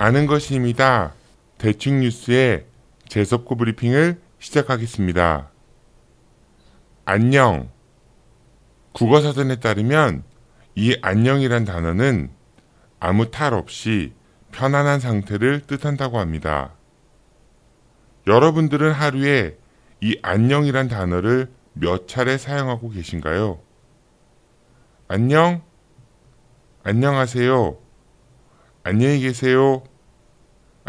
아는 것입니다. 대충 뉴스의 재석고 브리핑을 시작하겠습니다. 안녕. 국어사전에 따르면 이 안녕이란 단어는 아무 탈 없이 편안한 상태를 뜻한다고 합니다. 여러분들은 하루에 이 안녕이란 단어를 몇 차례 사용하고 계신가요? 안녕? 안녕하세요. 안녕히 계세요.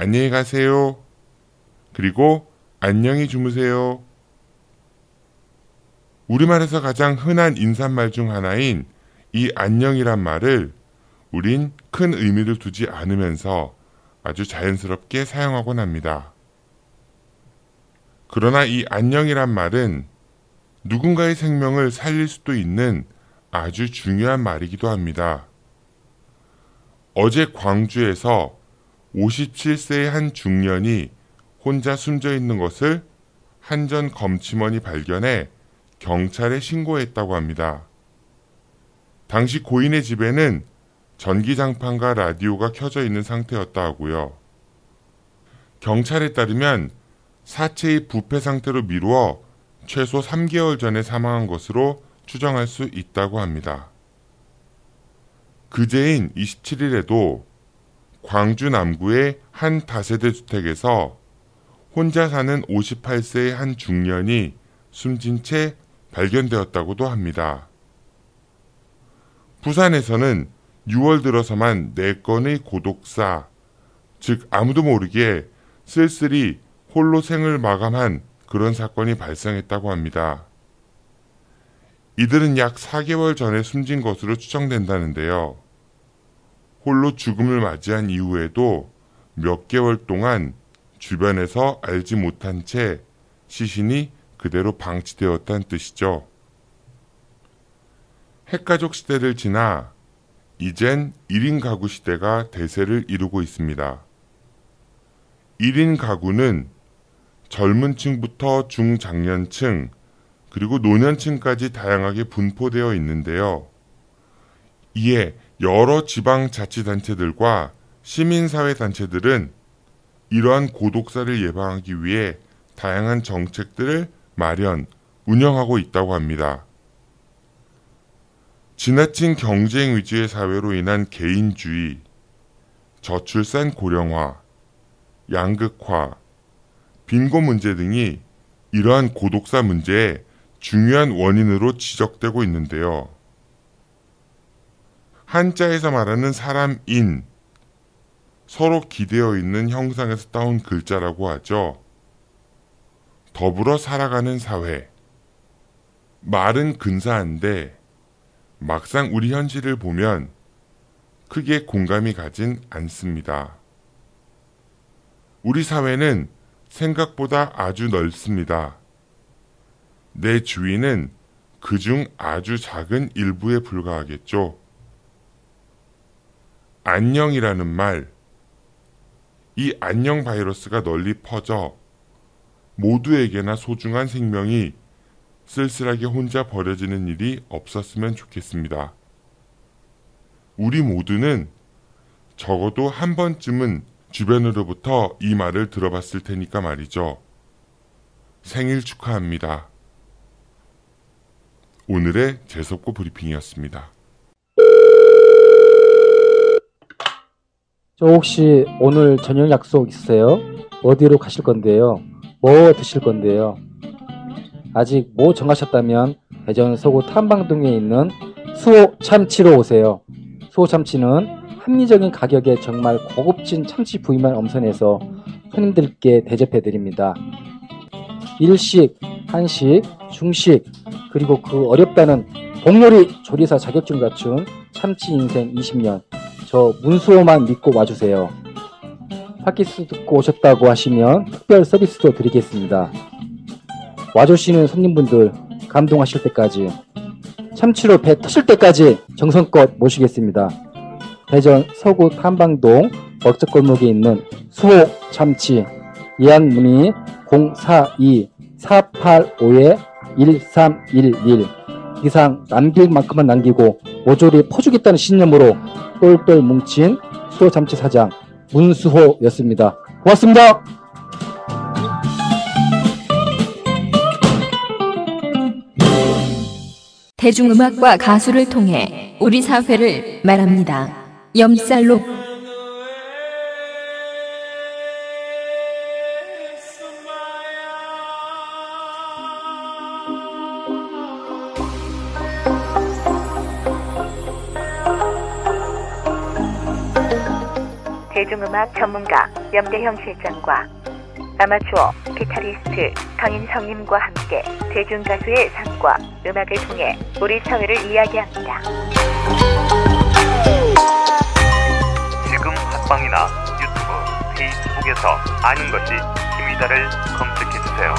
안녕히 가세요. 그리고 안녕히 주무세요. 우리말에서 가장 흔한 인사말 중 하나인 이 안녕이란 말을 우린 큰 의미를 두지 않으면서 아주 자연스럽게 사용하곤 합니다. 그러나 이 안녕이란 말은 누군가의 생명을 살릴 수도 있는 아주 중요한 말이기도 합니다. 어제 광주에서 57세의 한 중년이 혼자 숨져 있는 것을 한 전 검침원이 발견해 경찰에 신고했다고 합니다. 당시 고인의 집에는 전기장판과 라디오가 켜져 있는 상태였다 하고요. 경찰에 따르면 사체의 부패 상태로 미루어 최소 3개월 전에 사망한 것으로 추정할 수 있다고 합니다. 그제인 27일에도 광주 남구의 한 다세대 주택에서 혼자 사는 58세의 한 중년이 숨진 채 발견되었다고도 합니다. 부산에서는 6월 들어서만 4건의 고독사, 즉 아무도 모르게 쓸쓸히 홀로 생을 마감한 그런 사건이 발생했다고 합니다. 이들은 약 4개월 전에 숨진 것으로 추정된다는데요. 홀로 죽음을 맞이한 이후에도 몇 개월 동안 주변에서 알지 못한 채 시신이 그대로 방치되었다는 뜻이죠. 핵가족 시대를 지나 이젠 1인 가구 시대가 대세를 이루고 있습니다. 1인 가구는 젊은 층부터 중장년층, 그리고 노년층까지 다양하게 분포되어 있는데요. 이에 여러 지방자치단체들과 시민사회단체들은 이러한 고독사를 예방하기 위해 다양한 정책들을 마련, 운영하고 있다고 합니다. 지나친 경쟁 위주의 사회로 인한 개인주의, 저출산 고령화, 양극화, 빈곤 문제 등이 이러한 고독사 문제의 중요한 원인으로 지적되고 있는데요. 한자에서 말하는 사람인, 서로 기대어 있는 형상에서 따온 글자라고 하죠. 더불어 살아가는 사회. 말은 근사한데 막상 우리 현실을 보면 크게 공감이 가진 않습니다. 우리 사회는 생각보다 아주 넓습니다. 내 주위는 그중 아주 작은 일부에 불과하겠죠. 안녕이라는 말, 이 안녕 바이러스가 널리 퍼져 모두에게나 소중한 생명이 쓸쓸하게 혼자 버려지는 일이 없었으면 좋겠습니다. 우리 모두는 적어도 한 번쯤은 주변으로부터 이 말을 들어봤을 테니까 말이죠. 생일 축하합니다. 오늘의 재석고 브리핑이었습니다. 저 혹시 오늘 저녁 약속 있으세요? 어디로 가실 건데요? 뭐 드실 건데요? 아직 뭐 정하셨다면 대전 서구 탐방동에 있는 수호 참치로 오세요. 수호 참치는 합리적인 가격에 정말 고급진 참치 부위만 엄선해서 손님들께 대접해드립니다. 일식, 한식, 중식, 그리고 그 어렵다는 복요리 조리사 자격증 갖춘 참치 인생 20년, 저 문수호만 믿고 와주세요. 팟캐스트 듣고 오셨다고 하시면 특별 서비스도 드리겠습니다. 와주시는 손님분들 감동하실 때까지, 참치로 배 터질 때까지 정성껏 모시겠습니다. 대전 서구 탐방동 먹적골목에 있는 수호 참치, 예약 문의 042-485-1311. 이상 남길 만큼만 남기고 모조리 퍼주겠다는 신념으로 똘똘 뭉친 수호 참치 사장 문수호였습니다. 고맙습니다. 대중음악과 가수를 통해 우리 사회를 말합니다. 염살록 대중음악 전문가 염대형 실장과 아마추어 기타리스트 강인성님과 함께 대중가수의 삶과 음악을 통해 우리 사회를 이야기합니다. 지금 팟빵이나 유튜브, 페이스북에서 아는 것이 힘이다를 검색해주세요.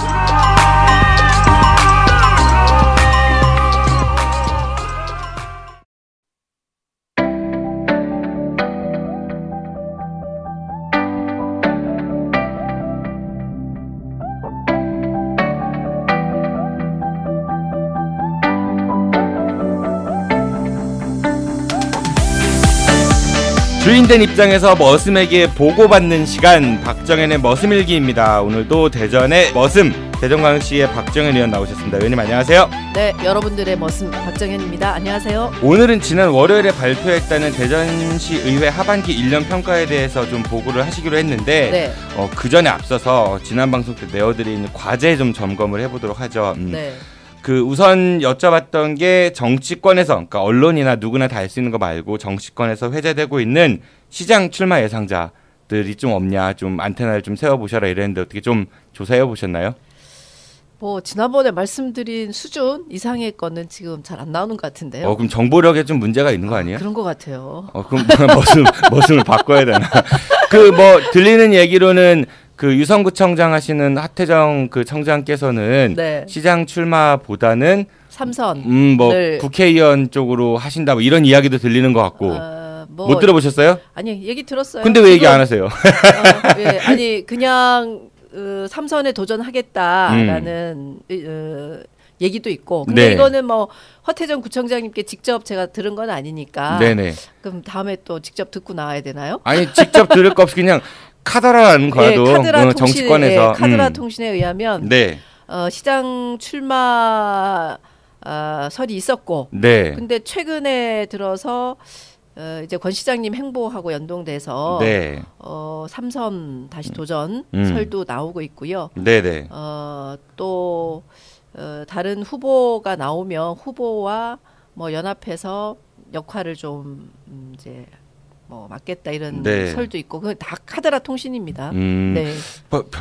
주인된 입장에서 머슴에게 보고받는 시간, 박정현의 머슴일기입니다. 오늘도 대전의 머슴, 대전광역시의 박정현 의원 나오셨습니다. 의원님 안녕하세요. 네, 여러분들의 머슴 박정현입니다. 안녕하세요. 오늘은 지난 월요일에 발표했다는 대전시 의회 하반기 1년 평가에 대해서 좀 보고를 하시기로 했는데 네. 그 전에 앞서서 지난 방송 때 내어드린 과제 좀 점검을 해보도록 하죠. 네. 우선 여쭤봤던 게 정치권에서, 그러니까 언론이나 누구나 다 알 수 있는 거 말고 정치권에서 회자되고 있는 시장 출마 예상자들이 좀 없냐, 좀 안테나를 좀 세워보셔라 이랬는데 어떻게 좀 조사해 보셨나요? 뭐 지난번에 말씀드린 수준 이상의 거는 지금 잘 안 나오는 것 같은데요. 그럼 정보력에 좀 문제가 있는 거 아니에요? 그런 것 같아요. 그럼 머슴을 바꿔야 되나? 들리는 얘기로는 유성구청장 하시는 하태정 청장께서는 네. 시장 출마보다는 삼선 국회의원 쪽으로 하신다 이런 이야기도 들리는 것 같고 못 들어보셨어요? 아니 얘기 들었어요. 근데 왜 얘기 안 하세요? 예, 아니 그냥 삼선에 도전하겠다라는 얘기도 있고 근데 네. 이거는 뭐 허태정 구청장님께 직접 제가 들은 건 아니니까 네네. 그럼 다음에 또 직접 듣고 나와야 되나요? 아니 직접 들을 거 없이 그냥 카더라는 거라도 카드라 정치권에서 카드라 통신에 의하면 네. 시장 출마 설이 있었고 네. 근데 최근에 들어서 이제 권 시장님 행보하고 연동돼서 네. 삼선 다시 도전 설도 나오고 있고요. 네네. 또 다른 후보가 나오면 후보와 뭐 연합해서 역할을 좀 이제 뭐 맡겠다 이런 네. 설도 있고 그건 다 카드라 통신입니다. 네.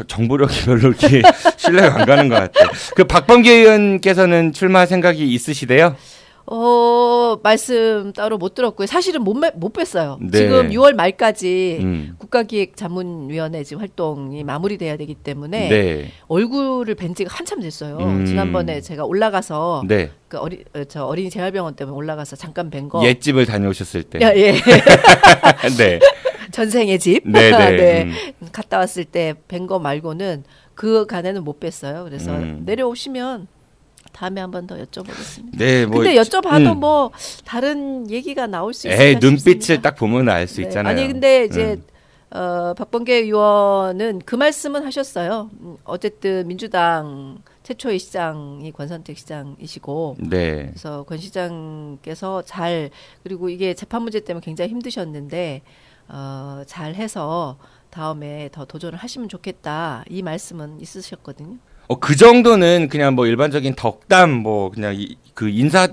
정보력이 별로 이렇게 신뢰가 안 가는 것 같아요. 박범계 의원께서는 출마 생각이 있으시대요? 말씀 따로 못 들었고요. 사실은 못 뺐어요. 네. 지금 6월 말까지 국가기획자문위원회 지금 활동이 마무리돼야 되기 때문에 네. 얼굴을 뵌 지가 한참 됐어요. 지난번에 제가 올라가서 네. 어린이 재활병원 때문에 올라가서 잠깐 뵌 거. 옛집을 다녀오셨을 때. 예. 네. 전생의 집. 네네. 네. 갔다 왔을 때 뵌 거 말고는 그간에는 못 뺐어요. 그래서 내려오시면 다음에 한 번 더 여쭤보겠습니다. 네, 근데 여쭤봐도 뭐 다른 얘기가 나올 수 있을까 눈빛을 싶습니다. 딱 보면 알 수 있잖아요. 아니 근데 이제 박범계 의원은 그 말씀은 하셨어요. 어쨌든 민주당 최초의 시장이 권선택 시장이시고 네. 그래서 권 시장께서 그리고 이게 재판 문제 때문에 굉장히 힘드셨는데 잘 해서 다음에 더 도전을 하시면 좋겠다. 이 말씀은 있으셨거든요. 그 정도는 그냥 뭐 일반적인 덕담 그냥 인사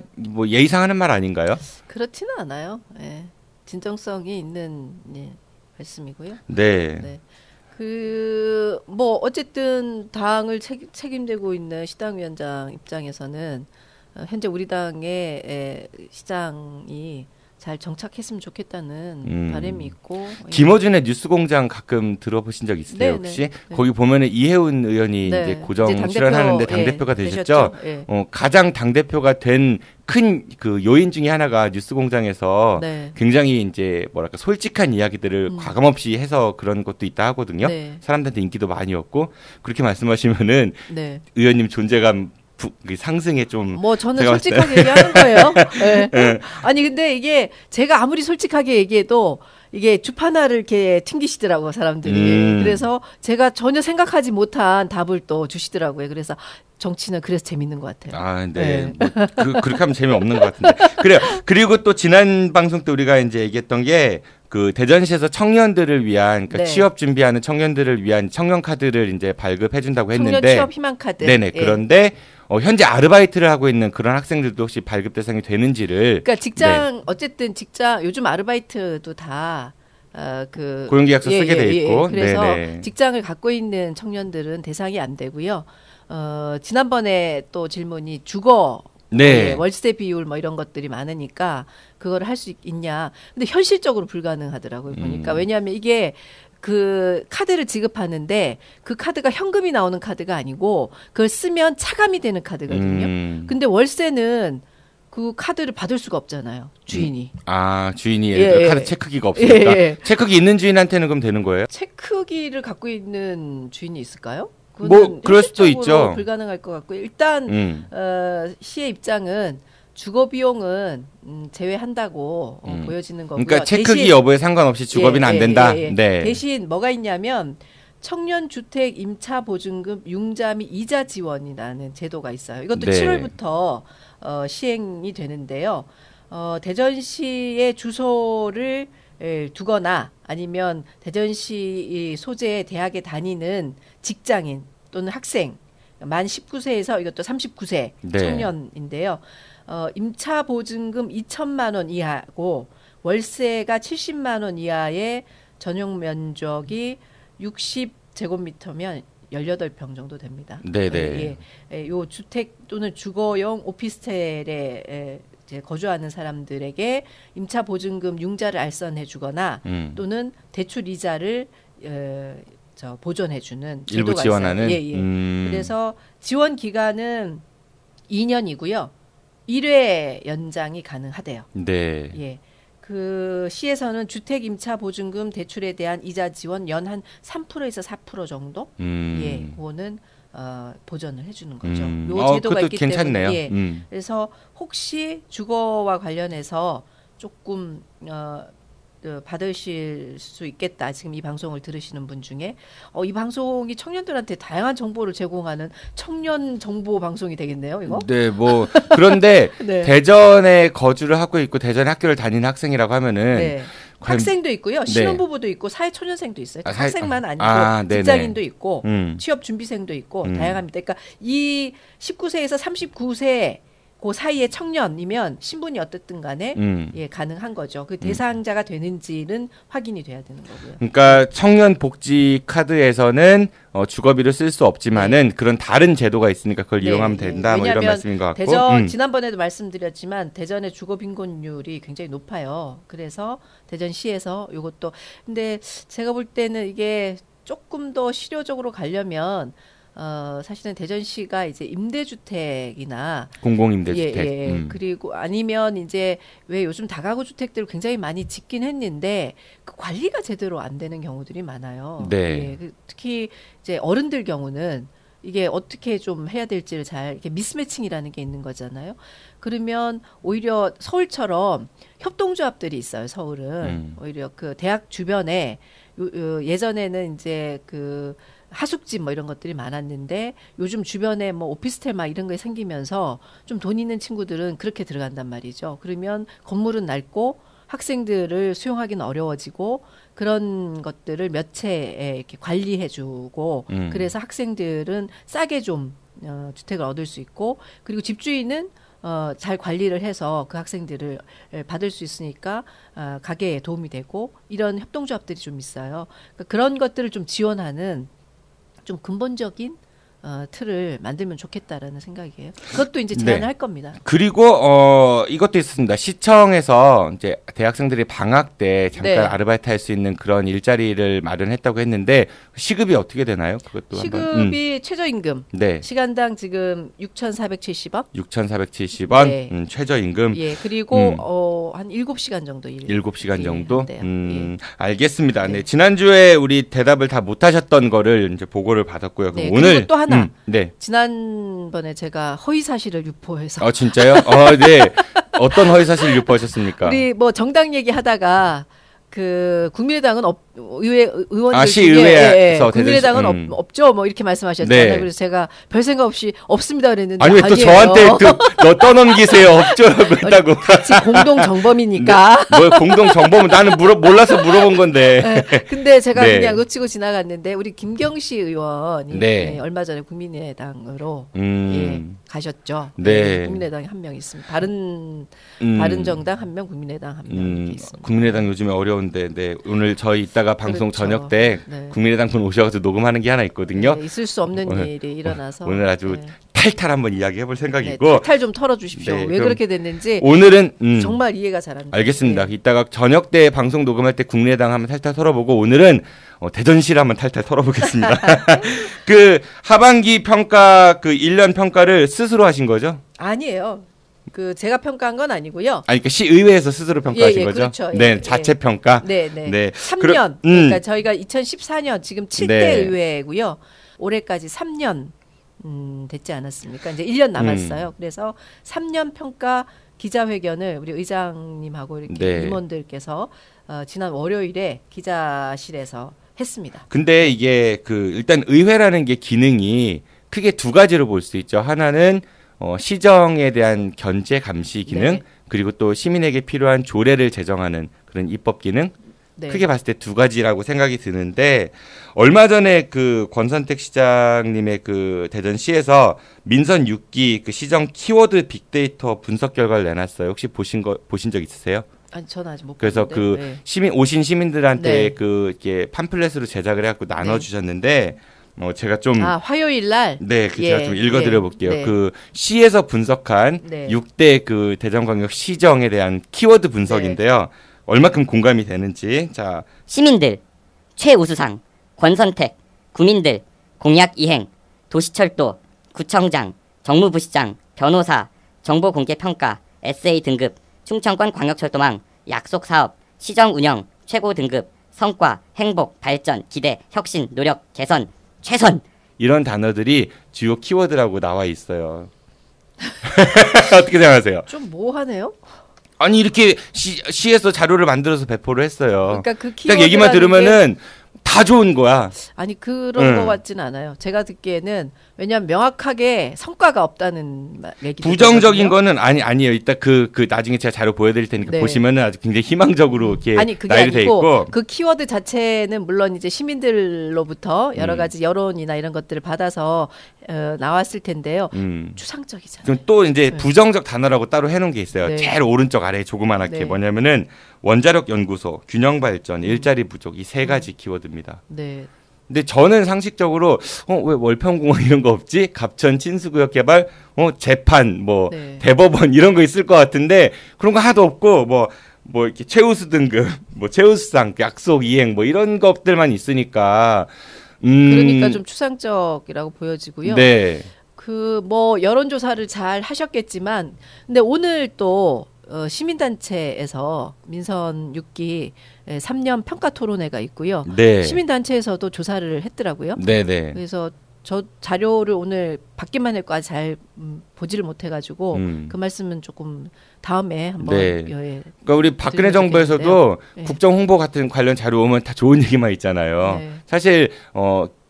예의상 하는 말 아닌가요? 그렇지는 않아요. 예. 진정성이 있는 말씀이고요. 네. 네. 어쨌든 당을 책임지고 있는 시당위원장 입장에서는 현재 우리 당의 시장이 잘 정착했으면 좋겠다는 바람이 있고. 김어준의 뉴스공장 가끔 들어보신 적 있으세요 혹시? 네. 거기 보면은 이해운 의원이 이제 고정 이제 출연하는데 당대표가 되셨죠? 예. 가장 당대표가 된 큰 요인 중에 하나가 뉴스공장에서 네. 굉장히 이제 솔직한 이야기들을 과감없이 해서 그런 것도 있다 하거든요. 네. 사람들한테 인기도 많이 없고 그렇게 말씀하시면은 네. 의원님 존재감 상승에 좀 저는 솔직하게 얘기하는 거예요. 네. 아니 근데 이게 제가 아무리 솔직하게 얘기해도 이게 주파나를 이렇게 튕기시더라고 사람들이. 그래서 제가 전혀 생각하지 못한 답을 또 주시더라고요. 그래서 정치는 그래서 재밌는 것 같아요. 아, 네. 뭐 그렇게 하면 재미없는 것 같은데. 그래요. 그리고 또 지난 방송 때 우리가 이제 얘기했던 게 그 대전시에서 청년들을 위한 그러니까 네. 취업 준비하는 청년들을 위한 청년 카드를 이제 발급해 준다고 했는데 청년 취업 희망 카드. 네네. 예. 그런데 현재 아르바이트를 하고 있는 그런 학생들도 혹시 발급 대상이 되는지를 그러니까 직장 어쨌든 직장 요즘 아르바이트도 다 그 고용계약서 쓰게 돼 있고 그래서 네네. 직장을 갖고 있는 청년들은 대상이 안 되고요. 지난번에 또 질문이 주거 네. 월세 비율 뭐 이런 것들이 많으니까 그거를 할 수 있냐. 근데 현실적으로 불가능하더라고요. 보니까. 왜냐하면 이게 그 카드를 지급하는데 그 카드가 현금이 나오는 카드가 아니고 그걸 쓰면 차감이 되는 카드거든요. 근데 월세는 그 카드를 받을 수가 없잖아요. 주인이. 아, 주인이 예를 들어 예, 카드 예. 체크기가 없으니까. 예, 예. 체크기 있는 주인한테는 그럼 되는 거예요? 체크기를 갖고 있는 주인이 있을까요? 뭐 그럴 수도 현실적으로 있죠. 불가능할 것 같고 일단 시의 입장은 주거 비용은 제외한다고 보여지는 거고요. 그러니까 체크기 대신, 여부에 상관없이 주거비는 안 된다. 네. 대신 뭐가 있냐면 청년주택 임차 보증금 융자 및 이자 지원이라는 제도가 있어요. 이것도 네. 7월부터 시행이 되는데요. 대전시의 주소를 두거나 아니면 대전시 소재의 대학에 다니는 직장인 또는 학생 만 19세에서 이것도 39세 네. 청년인데요. 임차 보증금 2천만 원 이하고 월세가 70만 원 이하의 전용 면적이 60제곱미터면 18평 정도 됩니다. 네네. 요 주택 또는 주거용 오피스텔에 이제 거주하는 사람들에게 임차 보증금 융자를 알선해주거나 또는 대출 이자를 보존해주는 일부 제도가 지원하는. 있어요. 그래서 지원 기간은 2년이고요. 1회 연장이 가능하대요. 네. 예. 그 시에서는 주택 임차 보증금 대출에 대한 이자 지원 연 한 3%에서 4% 정도 예, 그거는 보전을 해주는 거죠. 요 제도가 그것도 있기 괜찮네요. 때문에 예. 그래서 혹시 주거와 관련해서 조금 받으실 수 있겠다. 지금 이 방송을 들으시는 분 중에 이 방송이 청년들한테 다양한 정보를 제공하는 청년 정보 방송이 되겠네요. 이거. 네, 뭐 그런데 네. 대전에 거주를 하고 있고 대전에 학교를 다니는 학생이라고 하면은 네. 학생도 있고요. 네. 신혼부부도 있고 사회초년생도 있어요. 학생만 아니고 네네. 직장인도 있고 음. 취업준비생도 있고 다양합니다. 그러니까 이 19세에서 39세 그 사이의 청년이면 신분이 어떻든 간에 예, 가능한 거죠. 그 대상자가 되는지는 확인이 돼야 되는 거고요. 그러니까 청년 복지 카드에서는 주거비를 쓸 수 없지만은 그런 다른 제도가 있으니까 그걸 네, 이용하면 된다. 뭐 이런 왜냐하면 말씀인 것 같고. 대전 지난번에도 말씀드렸지만 대전의 주거 빈곤율이 굉장히 높아요. 그래서 대전시에서 이것도 근데 제가 볼 때는 이게 조금 더 실효적으로 가려면 사실은 대전시가 이제 임대주택이나 공공임대주택. 그리고 아니면 이제 왜 요즘 다가구 주택들을 굉장히 많이 짓긴 했는데 그 관리가 제대로 안 되는 경우들이 많아요. 네. 예, 특히 이제 어른들 경우는 이게 어떻게 좀 해야 될지를 잘 이렇게 미스매칭이라는 게 있는 거잖아요. 그러면 오히려 서울처럼 협동조합들이 있어요. 서울은 오히려 그 대학 주변에 예전에는 이제 그 하숙집 뭐 이런 것들이 많았는데 요즘 주변에 뭐 오피스텔 막 이런 게 생기면서 좀 돈 있는 친구들은 그렇게 들어간단 말이죠. 그러면 건물은 낡고 학생들을 수용하기는 어려워지고 그런 것들을 몇 채에 이렇게 관리해주고 그래서 학생들은 싸게 좀 주택을 얻을 수 있고 그리고 집주인은 잘 관리를 해서 그 학생들을 받을 수 있으니까 가게에 도움이 되고 이런 협동조합들이 좀 있어요. 그러니까 그런 것들을 좀 지원하는 좀 근본적인 틀을 만들면 좋겠다라는 생각이에요. 그것도 이제 제안을 네. 할 겁니다. 그리고 이것도 있었습니다. 시청에서 이제 대학생들이 방학 때 잠깐 네. 아르바이트 할 수 있는 그런 일자리를 마련했다고 했는데 시급이 어떻게 되나요? 그것도 시급이 최저임금 네. 시간당 지금 6,470원. 6,470원 네. 최저임금. 예, 그리고 한 7시간 정도 일. 7시간 예, 정도? 한대요. 예. 알겠습니다. 네. 네. 지난주에 우리 대답을 다 못하셨던 거를 이제 보고를 받았고요. 그럼 네, 오늘 그리고 또 하나. 네. 지난번에 제가 허위 사실을 유포해서 진짜요? 네. 어떤 허위 사실 유포하셨습니까? 우리 뭐 정당 얘기하다가 그 국민의당은 의회 의원들 아, 중에 시의회에서 국민의당은 없죠. 뭐 이렇게 말씀하셨잖아요. 네. 그래서 제가 별 생각 없이 없습니다 그랬는데 아니 왜 또 아니에요. 저한테 너 떠넘기세요 없죠라고 했다고. 같이 공동 정범이니까. 뭐 공동 정보면 나는 몰라서 물어본 건데. 네. 근데 제가 네. 그냥 놓치고 지나갔는데 우리 김경시 의원이 네. 얼마 전에 국민의당으로 가셨죠. 네. 국민의당에 한 명 있습니다. 바른 정당 한 명, 국민의당 한 명 있습니다. 국민의당 요즘에 어려운데, 네. 오늘 저희 이따가 방송 그렇죠. 저녁 때 네. 국민의당 분 오셔서 녹음하는 게 하나 있거든요. 네, 있을 수 없는 오늘, 일이 일어나서 오늘 아주 네. 탈탈 한번 이야기해볼 네, 생각이고. 탈탈 좀 털어주십시오. 네, 왜 그럼 그렇게 됐는지 오늘은 정말 이해가 잘 안 돼요. 알겠습니다. 네. 이따가 저녁 때 방송 녹음할 때 국민의당 한번 탈탈 털어보고 오늘은 대전시를 한번 탈탈 털어보겠습니다. 그 하반기 평가 그 1년 평가를 스스로 하신 거죠? 아니에요. 그 제가 평가한 건 아니고요. 아니 그러니까 시의회에서 스스로 평가하신 예, 거죠? 그렇죠. 예, 네, 예. 자체 평가. 네, 네. 네. 3년. 그러니까 저희가 2014년 지금 7대 네. 의회고요. 올해까지 3년 됐지 않았습니까? 이제 1년 남았어요. 그래서 3년 평가 기자회견을 우리 의장님하고 이렇게 네. 임원들께서 지난 월요일에 기자실에서 했습니다. 근데 이게 그 일단 의회라는 게 기능이 크게 두 가지로 볼 수 있죠. 하나는 시정에 대한 견제 감시 기능, 네. 그리고 또 시민에게 필요한 조례를 제정하는 그런 입법 기능. 네. 크게 봤을 때 두 가지라고 생각이 드는데 얼마 전에 그 권선택 시장님의 그 대전시에서 민선 6기 그 시정 키워드 빅데이터 분석 결과를 내놨어요. 혹시 보신 적 있으세요? 아니 저는 아직 못 그래서 봤는데. 그 오신 시민들한테 네. 그 이렇게 팜플렛으로 제작을 해갖고 나눠주셨는데 제가 좀 화요일 날 네, 제가 좀 읽어드려 볼게요. 네. 그 시에서 분석한 네. 6대 그 대전광역 시정에 대한 키워드 분석인데요. 얼마큼 공감이 되는지. 자, 시민들, 최우수상, 권선택, 구민들, 공약 이행, 도시철도, 구청장, 정무부시장, 변호사, 정보공개평가, 에세이 등급, 충청권 광역철도망, 약속사업, 시정운영, 최고 등급, 성과, 행복, 발전, 기대, 혁신, 노력, 개선, 최선. 이런 단어들이 주요 키워드라고 나와 있어요. 어떻게 생각하세요? 좀 뭐하네요. 아니 이렇게 시에서 자료를 만들어서 배포를 했어요. 그러니까 그 딱 얘기만 들으면은 다 좋은 거야. 아니 그런 것 같지는 않아요. 제가 듣기에는 왜냐하면 명확하게 성과가 없다는 얘기. 부정적인 거는 아니에요. 이따 그 나중에 제가 자료 보여드릴 테니까 네. 보시면은 아주 굉장히 희망적으로 이렇게 아니 그게 나열이 돼 아니고 있고. 그 키워드 자체는 물론 이제 시민들로부터 여러 가지 여론이나 이런 것들을 받아서 나왔을 텐데요. 추상적이잖아요. 그럼 또 이제 네. 부정적 단어라고 따로 해놓은 게 있어요. 네. 제일 오른쪽 아래에 조그만하게 네. 뭐냐면은 원자력 연구소, 균형 발전, 일자리 부족 이 세 가지 키워드입니다. 네. 근데 저는 상식적으로 왜 월평공원 이런 거 없지? 갑천 친수구역 개발, 재판, 뭐 네. 대법원 이런 거 있을 것 같은데 그런 거 하나도 없고 뭐 이렇게 최우수 등급, 뭐 최우수상, 약속 이행 뭐 이런 것들만 있으니까 그러니까 좀 추상적이라고 보여지고요. 네. 그 뭐 여론조사를 잘 하셨겠지만, 근데 오늘 또 시민단체에서 민선 6기 3년 평가 토론회가 있고요. 네. 시민단체에서도 조사를 했더라고요. 네네. 그래서 저 자료를 오늘 받기만 했고 아직 잘 보지를 못해가지고 그 말씀은 조금 다음에 한번 네. 예, 그러니까 우리 박근혜 드리면 정부에서도 좋겠는데요. 네. 국정 홍보 같은 관련 자료 오면 다 좋은 얘기만 있잖아요. 네. 사실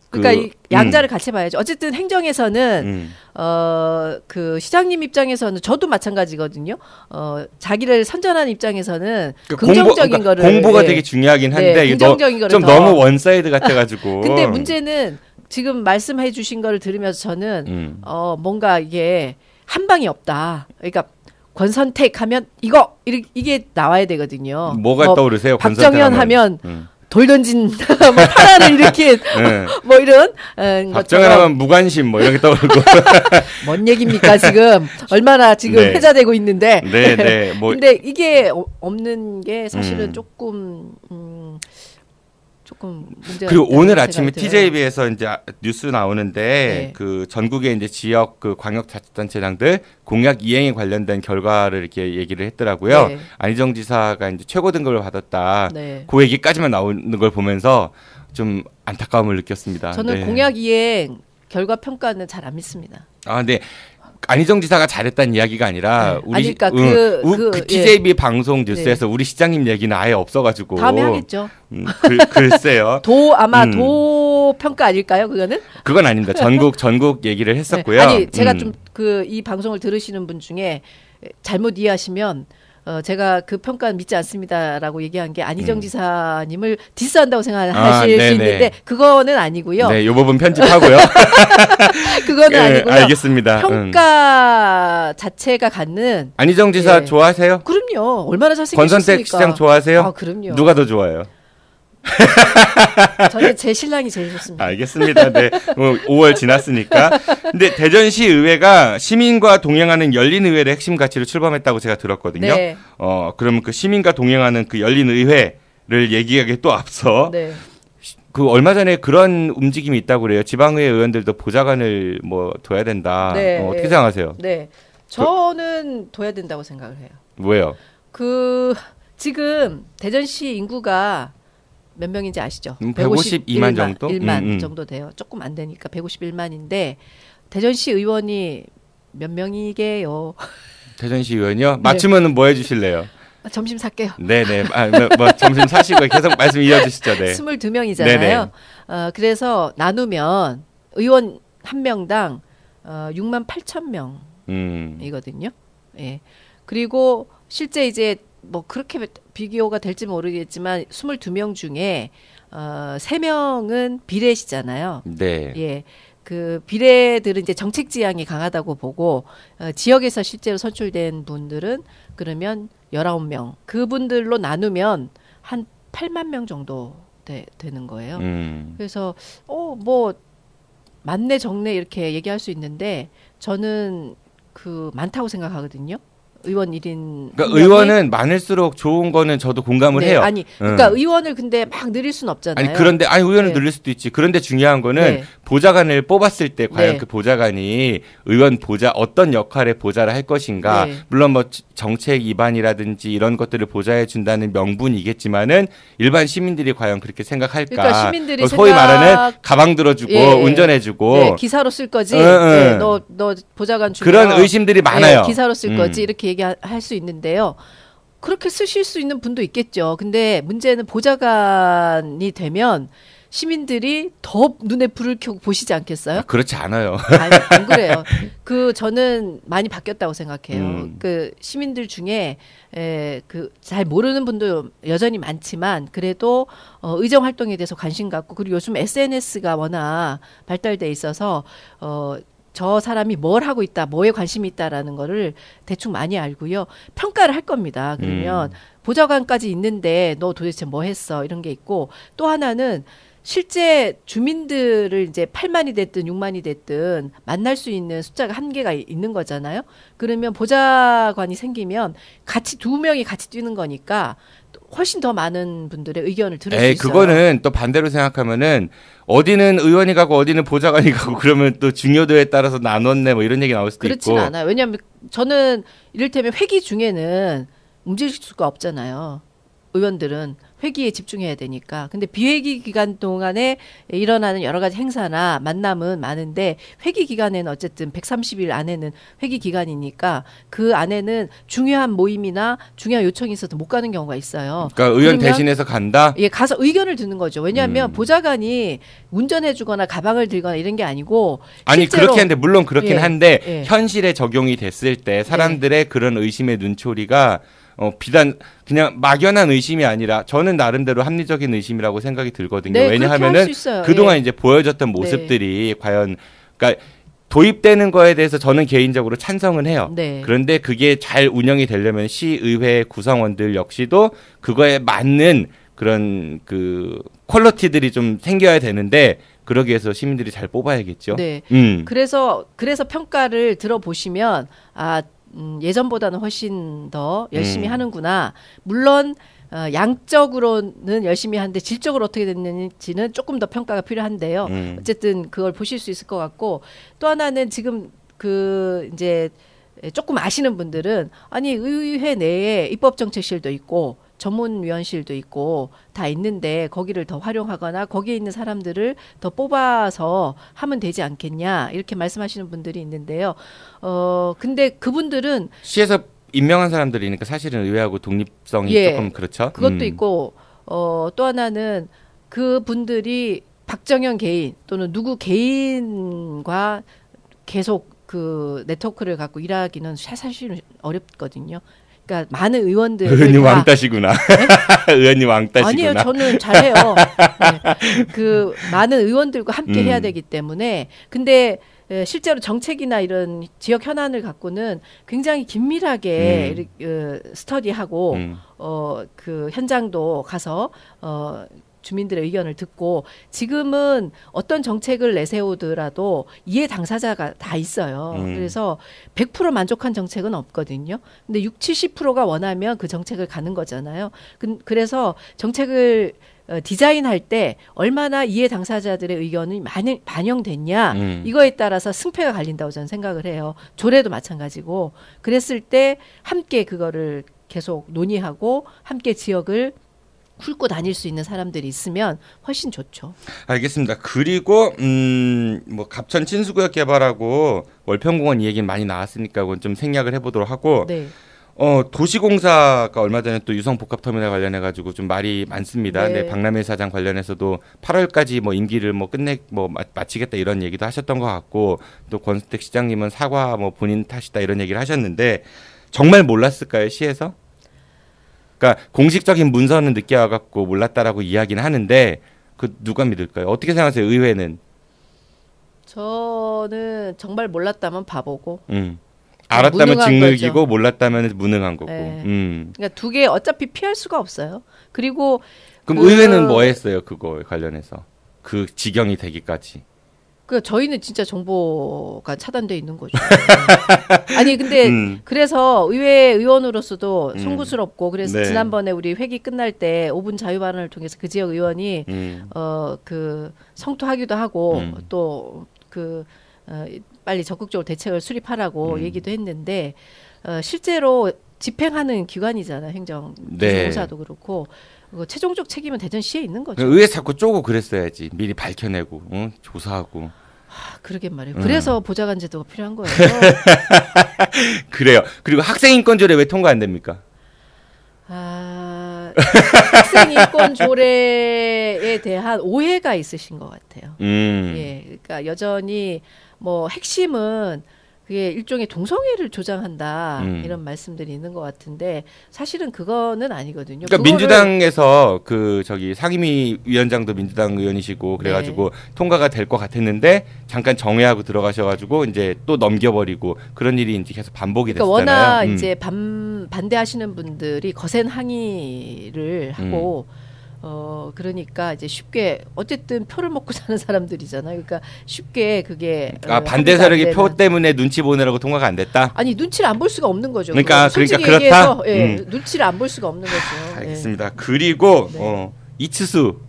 그러니까 이 양자를 같이 봐야죠. 어쨌든 행정에서는 그 시장님 입장에서는 저도 마찬가지거든요. 자기를 선전하는 입장에서는 긍정적인 거를 공보가 되게 중요하긴 한데 네, 이게 긍정적인 거를 좀 더. 너무 원사이드 같아가지고. 근데 문제는 지금 말씀해 주신 거를 들으면서 저는 뭔가 이게 한 방이 없다. 그러니까 권선택 하면 이게 나와야 되거든요. 뭐가 떠오르세요? 박정현 하면 돌 던진 뭐 파란을 이렇게 뭐 이런 박정현 하면 무관심 뭐 이런 게 떠오르고. 뭔 얘기입니까 지금 얼마나 지금 네. 회자되고 있는데. 네. 뭐 근데 이게 없는 게 사실은 조금 문제가 그리고 있다는 오늘 생각이 아침에 들어요. TJB에서 이제 뉴스 나오는데 네. 그 전국의 이제 지역 그 광역자치단체장들 공약 이행에 관련된 결과를 이렇게 얘기를 했더라고요. 네. 안희정 지사가 이제 최고 등급을 받았다. 네. 그 얘기까지만 나오는 걸 보면서 좀 안타까움을 느꼈습니다. 저는 네. 공약 이행 결과 평가는 잘 안 믿습니다. 네. 안희정 지사가 잘했다는 이야기가 아니라 네. 우리 그러니까 그 TJB 방송 뉴스에서 우리 시장님 얘기는 아예 없어가지고 다음에 하겠죠. 글쎄요. 아마 도 평가 아닐까요? 그거는? 그건 아닙니다. 전국 얘기를 했었고요. 네. 아니 제가 좀 이 방송을 들으시는 분 중에 잘못 이해하시면 제가 그 평가는 믿지 않습니다라고 얘기한 게 안희정 지사님을 디스한다고 생각하실 수 있는데 그거는 아니고요. 네, 이 부분 편집하고요. 그거는 아니고요. 알겠습니다. 평가 자체가 갖는 안희정 지사 좋아하세요? 그럼요. 얼마나 잘생겼습니까? 권선택 시장 좋아하세요? 아, 그럼요. 누가 더 좋아요? 저는 제 신랑이 제일 좋습니다. 알겠습니다. 네, 5월 지났으니까. 근데 대전시 의회가 시민과 동행하는 열린 의회의 핵심 가치로 출범했다고 제가 들었거든요. 네. 그러면 그 시민과 동행하는 그 열린 의회를 얘기하기에 또 앞서 네. 그 얼마 전에 그런 움직임이 있다고 그래요. 지방의회 의원들도 보좌관을 뭐 둬야 된다. 네. 어떻게 생각하세요? 네, 저는 둬야 된다고 생각을 해요. 왜요? 지금 대전시 인구가 몇 명인지 아시죠? 151만 정도? 1만 정도 돼요. 조금 안 되니까 151만인데 대전시 의원이 몇 명이게요? 대전시 의원이요? 맞추면은 뭐 해주실래요? 점심 살게요. 네네. 뭐 점심 사시고 계속 말씀 이어주시죠. 네. 22명이잖아요. 그래서 나누면 의원 한 명당 6만 8천 명이거든요. 예. 그리고 실제 이제 뭐 그렇게 비교가 될지 모르겠지만 22명 중에 3명은 비례시잖아요. 네. 예. 그 비례들은 이제 정책 지향이 강하다고 보고 지역에서 실제로 선출된 분들은 그러면 19명. 그분들로 나누면 한 8만 명 정도 되는 거예요. 그래서 뭐 많네 적네 이렇게 얘기할 수 있는데 저는 많다고 생각하거든요. 의원 1인. 그러니까 의원은 많을수록 좋은 거는 저도 공감을 해요. 아니, 그러니까 의원을 근데 막 늘릴 수는 없잖아요. 그런데 의원을 늘릴 수도 있지. 그런데 중요한 거는 보좌관을 뽑았을 때 과연 그 보좌관이 의원 어떤 역할의 보좌를 할 것인가. 물론 뭐 정책 입안이라든지 이런 것들을 보좌해 준다는 명분이겠지만은 일반 시민들이 과연 그렇게 생각할까. 그러니까 시민들이 소위 말하는 가방 들어주고 운전해주고 기사로 쓸 거지. 너 보좌관 주면 그런 의심들이 많아요. 기사로 쓸 거지 이렇게 얘기할 수 있는데요. 그렇게 쓰실 수 있는 분도 있겠죠. 근데 문제는 보좌관이 되면 시민들이 더 눈에 불을 켜고 보시지 않겠어요? 그렇지 않아요. 안 그래요. 저는 많이 바뀌었다고 생각해요. 시민들 중에 잘 모르는 분도 여전히 많지만 그래도 의정 활동에 대해서 관심 갖고 그리고 요즘 SNS가 워낙 발달돼 있어서 저 사람이 뭘 하고 있다, 뭐에 관심이 있다라는 거를 대충 많이 알고요. 평가를 할 겁니다. 그러면 보좌관까지 있는데 너 도대체 뭐 했어? 이런 게 있고 또 하나는 실제 주민들을 이제 8만이 됐든 6만이 됐든 만날 수 있는 숫자가 한계가 있는 거잖아요. 그러면 보좌관이 생기면 같이 2명이 같이 뛰는 거니까 훨씬 더 많은 분들의 의견을 들을 수 있어요. 그거는 또 반대로 생각하면은 어디는 의원이 가고 어디는 보좌관이 가고 그러면 또 중요도에 따라서 나눴네 뭐 이런 얘기 나올 수도 그렇지는 있고. 않아요. 왜냐하면 저는 이를테면 회기 중에는 움직일 수가 없잖아요. 의원들은 회기에 집중해야 되니까. 근데 비회기 기간 동안에 일어나는 여러 가지 행사나 만남은 많은데 회기 기간에는 어쨌든 130일 안에는 회기 기간이니까 그 안에는 중요한 모임이나 중요한 요청이 있어도 못 가는 경우가 있어요. 그러니까 의원 대신해서 간다? 예, 가서 의견을 듣는 거죠. 왜냐하면 보좌관이 운전해 주거나 가방을 들거나 이런 게 아니고 실제로 그렇긴 한데 물론 그렇긴 한데 현실에 적용이 됐을 때 사람들의 그런 의심의 눈초리가 비단 그냥 막연한 의심이 아니라 저는 나름대로 합리적인 의심이라고 생각이 들거든요. 네, 왜냐하면은 그동안 이제 보여줬던 모습들이 과연 그러니까 도입되는 거에 대해서 저는 개인적으로 찬성은 해요. 그런데 그게 잘 운영이 되려면 시의회 구성원들 역시도 그거에 맞는 그런 퀄리티들이 좀 생겨야 되는데 그러기 위해서 시민들이 잘 뽑아야겠죠. 네. 그래서 평가를 들어보시면 예전보다는 훨씬 더 열심히 하는구나. 물론 양적으로는 열심히 하는데 질적으로 어떻게 됐는지는 조금 더 평가가 필요한데요. 어쨌든 그걸 보실 수 있을 것 같고 또 하나는 지금 이제 조금 아시는 분들은 아니 의회 내에 입법정책실도 있고 전문위원실도 있고 다 있는데 거기를 더 활용하거나 거기에 있는 사람들을 더 뽑아서 하면 되지 않겠냐 이렇게 말씀하시는 분들이 있는데요. 근데 그분들은 시에서 임명한 사람들이니까 사실은 의회하고 독립성이 예, 조금 그렇죠. 그것도 있고 또 하나는 그분들이 박정현 개인 또는 누구 개인과 계속 그 네트워크를 갖고 일하기는 사실은 어렵거든요. 그러니까 많은 의원들 의원님 왕따시구나. 의원님 왕따시구나. 아니에요, 저는 잘해요. 네. 그 많은 의원들과 함께 해야 되기 때문에 근데 실제로 정책이나 이런 지역 현안을 갖고는 굉장히 긴밀하게 스터디하고 그 현장도 가서 주민들의 의견을 듣고 지금은 어떤 정책을 내세우더라도 이해 당사자가 다 있어요. 그래서 100% 만족한 정책은 없거든요. 근데 60-70%가 원하면 그 정책을 가는 거잖아요. 그래서 정책을 디자인할 때 얼마나 이해 당사자들의 의견이 많이 반영됐냐 이거에 따라서 승패가 갈린다고 저는 생각을 해요. 조례도 마찬가지고 그랬을 때 함께 그거를 계속 논의하고 함께 지역을 훑고 다닐 수 있는 사람들이 있으면 훨씬 좋죠. 알겠습니다. 그리고 뭐 갑천 친수구역 개발하고 월평공원 이 얘기는 많이 나왔으니까 그건 좀 생략을 해보도록 하고 네. 도시공사가 얼마 전에 또 유성복합터미널 관련해 가지고 좀 말이 많습니다. 네. 네, 박남일 사장 관련해서도 8월까지 뭐 임기를 뭐 마치겠다 이런 얘기도 하셨던 것 같고 또 권수택 시장님은 사과 뭐 본인 탓이다 이런 얘기를 하셨는데 정말 몰랐을까요 시에서? 그러니까 공식적인 문서는 늦게 와갖고 몰랐다라고 이야기는 하는데 그 누가 믿을까요? 어떻게 생각하세요? 의회는? 저는 정말 몰랐다면 바보고 알았다면 무능한 직무이기고 거죠. 몰랐다면 무능한 거고. 네. 그러니까 두 개 어차피 피할 수가 없어요. 그리고 그럼 의회는 뭐 했어요? 그거 관련해서 그 지경이 되기까지. 그 저희는 진짜 정보가 차단돼 있는 거죠. 아니 근데 그래서 의회 의원으로서도 송구스럽고 그래서 네. 지난번에 우리 회기 끝날 때 5분 자유 발언을 통해서 그 지역 의원이 그 성토하기도 하고 또 그 빨리 적극적으로 대책을 수립하라고 얘기도 했는데 실제로 집행하는 기관이잖아요. 행정공사도 그렇고 최종적 책임은 대전시에 있는 거죠. 의회 자꾸 쪼고 그랬어야지. 미리 밝혀내고 조사하고. 그러게 말이에요. 그래서 보좌관 제도가 필요한 거예요. 그래요. 그리고 학생인권조례 왜 통과 안 됩니까? 학생인권 조례에 대한 오해가 있으신 것 같아요. 예, 그러니까 여전히 뭐 핵심은 그게 일종의 동성애를 조장한다 이런 말씀들이 있는 것 같은데 사실은 그거는 아니거든요. 그러니까 민주당에서 그 저기 상임위 위원장도 민주당 의원이시고 그래가지고 네. 통과가 될 것 같았는데 잠깐 정회하고 들어가셔가지고 이제 또 넘겨버리고 그런 일이 이제 계속 반복이 그러니까 됐잖아요. 워낙 이제 반대하시는 분들이 거센 항의를 하고. 그러니까 이제 쉽게 어쨌든 표를 먹고 사는 사람들이잖아요. 그러니까 쉽게 그게 반대 세력이 표 때문에 눈치 보느라고 통과가 안 됐다. 아니 눈치를 안 볼 수가 없는 거죠. 그러니까 솔직히 그렇다. 얘기해서 눈치를 안 볼 수가 없는 거죠. 알겠습니다. 그리고 네. 이치수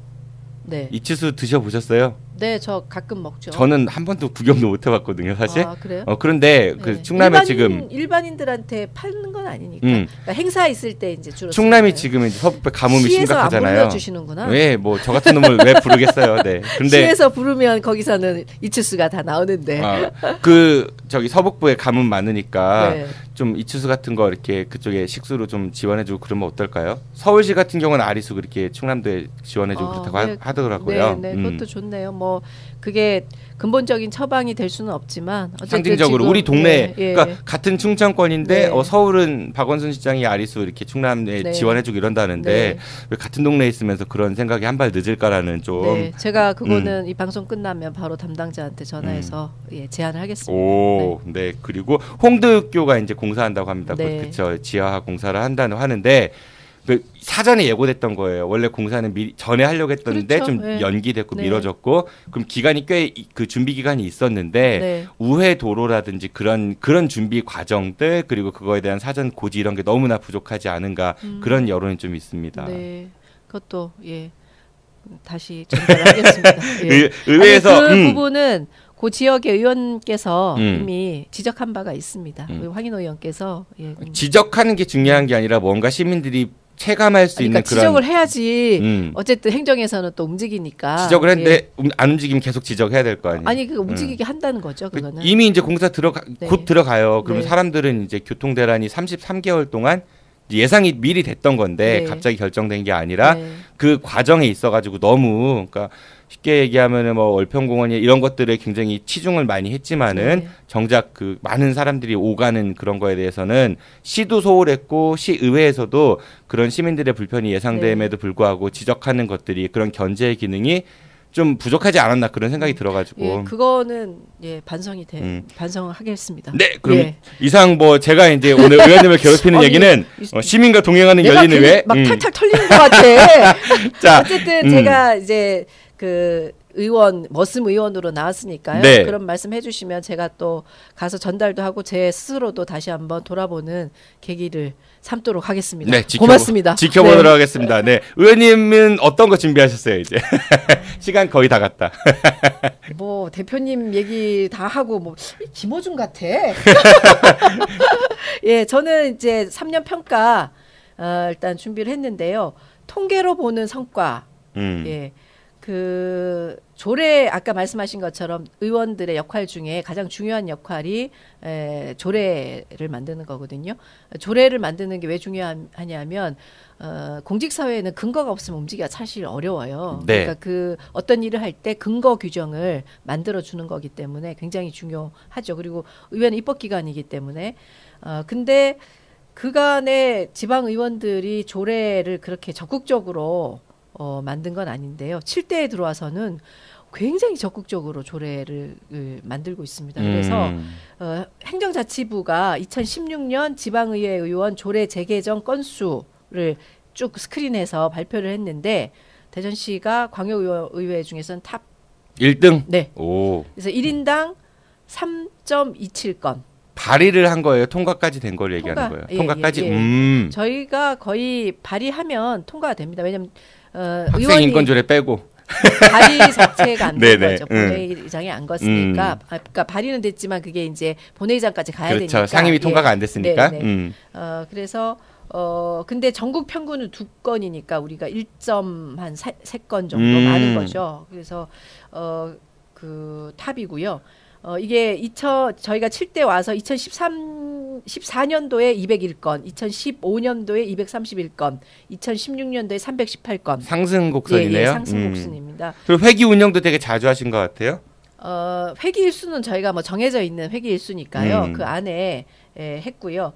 네. 이치수 드셔보셨어요? 네, 저 가끔 먹죠. 저는 한 번도 구경도 못 해봤거든요, 사실. 아, 그래요? 그런데 네. 그 충남에 지금 일반인들한테 파는 건 아니니까. 그러니까 행사 있을 때 이제 주로. 충남이 지금 이제 서북배 가뭄이 시에서 심각하잖아요. 안 불러주시는구나. 왜 뭐 저 같은 놈을 왜 부르겠어요? 네. 근데 시에서 부르면 거기서는 이치수가 다 나오는데. 그 저기 서북부에 가뭄 많으니까 네. 좀 이치수 같은 거 이렇게 그쪽에 식수로 좀 지원해주고 그러면 어떨까요? 서울시 같은 경우는 아리수 그렇게 충남도에 지원해주고 그렇다고 네. 하더라고요. 네, 그것도 좋네요. 뭐 그게 근본적인 처방이 될 수는 없지만 어쨌든 상징적으로 지금, 우리 동네 예. 그러니까 같은 충청권인데 네. 서울은 박원순 시장이 아리수 이렇게 충남에 네. 지원해주고 이런다는데 네. 왜 같은 동네에 있으면서 그런 생각이 한 발 늦을까라는 좀. 네, 제가 그거는 이 방송 끝나면 바로 담당자한테 전화해서 제안을 하겠습니다. 오, 네. 그리고 홍대교가 이제 공사한다고 합니다. 네. 그렇죠. 지하 공사를 한다는 하는데 그 사전에 예고됐던 거예요. 원래 공사는 미리 전에 하려고 했었는데 그렇죠. 좀 네. 연기됐고 네. 미뤄졌고 그럼 기간이 꽤 그 준비 기간이 있었는데 네. 우회 도로라든지 그런 준비 과정들 그리고 그거에 대한 사전 고지 이런 게 너무나 부족하지 않은가 그런 여론이 좀 있습니다. 네, 그것도 다시 전달하겠습니다. 예. 의회에서 아니, 그 부분은 그 지역의 의원께서 이미 지적한 바가 있습니다. 음. 황인호 의원께서 지적하는 게 중요한 게 아니라 뭔가 시민들이 체감할 수 그러니까 있는 지적을 그런 해야지. 어쨌든 행정에서는 또 움직이니까. 지적을 했는데 예. 안 움직이면 계속 지적해야 될 거 아니에요. 아니 그 움직이게 한다는 거죠. 그거는. 이미 이제 공사 네. 곧 들어가요. 그러면 네. 사람들은 이제 교통 대란이 33개월 동안 예상이 미리 됐던 건데 네. 갑자기 결정된 게 아니라 네. 그 과정에 있어가지고 너무 그러니까 쉽게 얘기하면은 뭐 월평공원이 이런 것들에 굉장히 치중을 많이 했지만은 네. 정작 그 많은 사람들이 오가는 그런 거에 대해서는 시도 소홀했고 시의회에서도 그런 시민들의 불편이 예상됨에도 불구하고 지적하는 것들이 그런 견제 기능이 좀 부족하지 않았나 그런 생각이 들어가지고 예, 그거는 예 반성이 반성하겠습니다. 네, 그럼 예. 이상 뭐 제가 이제 오늘 의원님을 괴롭히는 아니, 얘기는 시민과 동행하는 내가 열리는 괜히 왜 막 탈탈 털리는 것 같아. 자, 어쨌든 제가 이제 그 머슴 의원으로 나왔으니까요. 네. 그런 말씀 해주시면 제가 또 가서 전달도 하고 제 스스로도 다시 한번 돌아보는 계기를 삼도록 하겠습니다. 네, 고맙습니다. 지켜보도록 네. 하겠습니다. 네, 의원님은 어떤 거 준비하셨어요 이제? 시간 거의 다 갔다. 뭐 대표님 얘기 다 하고 뭐 김어준 같아. 예, 저는 이제 3년 평가 일단 준비를 했는데요. 통계로 보는 성과. 예. 그 조례 아까 말씀하신 것처럼 의원들의 역할 중에 가장 중요한 역할이 조례를 만드는 거거든요. 조례를 만드는 게 왜 중요하냐면 공직사회에는 근거가 없으면 움직이기가 사실 어려워요. 네. 그러니까 그 어떤 일을 할 때 근거 규정을 만들어 주는 거기 때문에 굉장히 중요하죠. 그리고 의회는 입법기관이기 때문에 근데 그간의 지방 의원들이 조례를 그렇게 적극적으로 만든 건 아닌데요. 7대에 들어와서는 굉장히 적극적으로 조례를 만들고 있습니다. 그래서 행정자치부가 2016년 지방의회 의원 조례 재개정 건수를 쭉 스크린해서 발표를 했는데 대전시가 광역의회 중에서는 탑 1등? 네. 오. 그래서 1인당 3.27건. 발의를 한 거예요? 통과까지 된 걸 얘기하는 거예요? 예, 통과까지? 예, 예. 저희가 거의 발의하면 통과가 됩니다. 왜냐하면 학생 인권조례 빼고 발의 자체가 안 된 네네, 거죠. 본회의장에 안 갔으니까. 그러니까 발의는 됐지만 그게 이제 본회의장까지 가야 그렇죠. 되니까. 상임위 통과가 안 됐으니까. 네. 그래서 근데 전국 평균은 2건이니까 우리가 1.3건 정도 많은 거죠. 그래서 그 탑이고요. 이게 저희가 7대 와서 2014년도에 201건, 2015년도에 231건, 2016년도에 318건. 상승 곡선이네요. 예, 상승 곡선입니다. 그리고 회기 운영도 되게 자주 하신 것 같아요. 회기 일수는 저희가 뭐 정해져 있는 회기 일수니까요. 그 안에 했고요.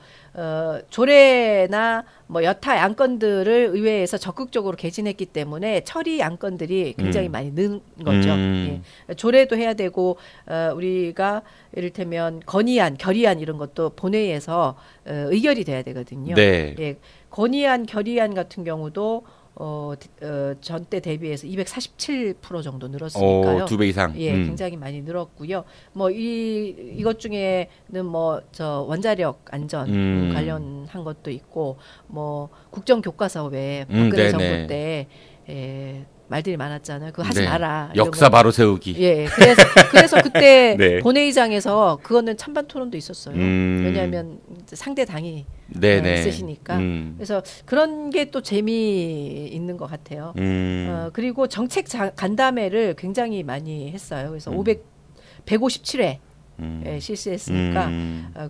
조례나 뭐 여타 안건들을 의회에서 적극적으로 개진했기 때문에 처리 안건들이 굉장히 많이 는 거죠. 예. 조례도 해야 되고 우리가 이를테면 건의안, 결의안 이런 것도 본회의에서 의결이 돼야 되거든요. 네. 예. 건의안, 결의안 같은 경우도 전때 대비해서 247% 정도 늘었으니까요. 2배 이상. 예, 굉장히 많이 늘었고요. 뭐 이것 중에는 뭐 저 원자력 안전 관련한 것도 있고 뭐 국정 교과서 외에 박근혜 정부 때 말들이 많았잖아요. 그거 하지 마라. 역사 바로 세우기. 예, 그래서 그때 네. 본회의장에서 그거는 찬반 토론도 있었어요. 왜냐하면 상대 당이 있으시니까. 그래서 그런 게 또 재미있는 것 같아요. 그리고 정책 간담회를 굉장히 많이 했어요. 그래서 157회 실시했으니까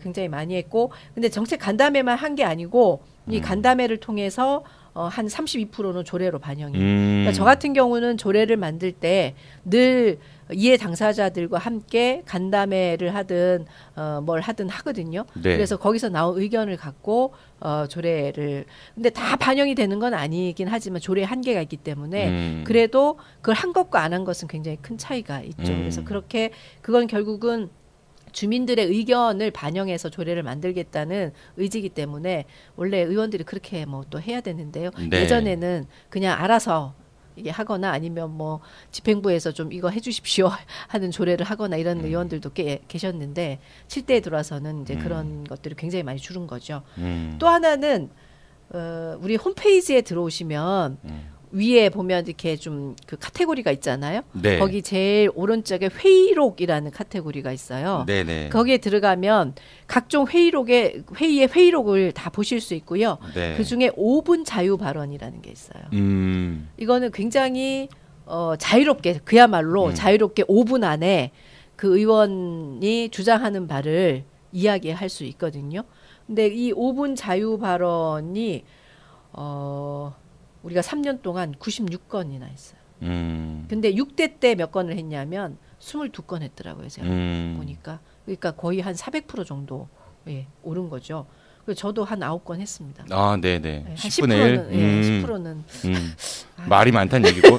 굉장히 많이 했고, 근데 정책 간담회만 한 게 아니고 이 간담회를 통해서 한 32%는 조례로 반영이. 그러니까 저 같은 경우는 조례를 만들 때 늘 이해 당사자들과 함께 간담회를 하든 뭘 하든 하거든요. 네. 그래서 거기서 나온 의견을 갖고 조례를, 근데 다 반영이 되는 건 아니긴 하지만 조례 한계가 있기 때문에 그래도 그걸 한 것과 안 한 것은 굉장히 큰 차이가 있죠. 그래서 그렇게 그건 결국은 주민들의 의견을 반영해서 조례를 만들겠다는 의지이기 때문에 원래 의원들이 그렇게 뭐 또 해야 되는데요. 네. 예전에는 그냥 알아서 이게 하거나 아니면 뭐 집행부에서 좀 이거 해주십시오 하는 조례를 하거나 이런 의원들도 꽤 계셨는데 7대에 들어와서는 이제 그런 것들이 굉장히 많이 줄은 거죠. 또 하나는 우리 홈페이지에 들어오시면 위에 보면 이렇게 좀 그 카테고리가 있잖아요. 네. 거기 제일 오른쪽에 회의록이라는 카테고리가 있어요. 네네. 거기에 들어가면 각종 회의의 회의록을 다 보실 수 있고요. 네. 그 중에 5분 자유 발언이라는 게 있어요. 이거는 굉장히 자유롭게 그야말로 자유롭게 5분 안에 그 의원이 주장하는 바를 이야기할 수 있거든요. 근데 이 5분 자유 발언이 우리가 3년 동안 96건이나 했어요. 근데 6대 때 몇 건을 했냐면 22건 했더라고요. 제가 보니까. 그러니까 거의 한 400% 정도 오른 거죠. 그래서 저도 한 9건 했습니다. 아, 네네. 네, 한 10분의 1. 10%는 말이 많다는 얘기고.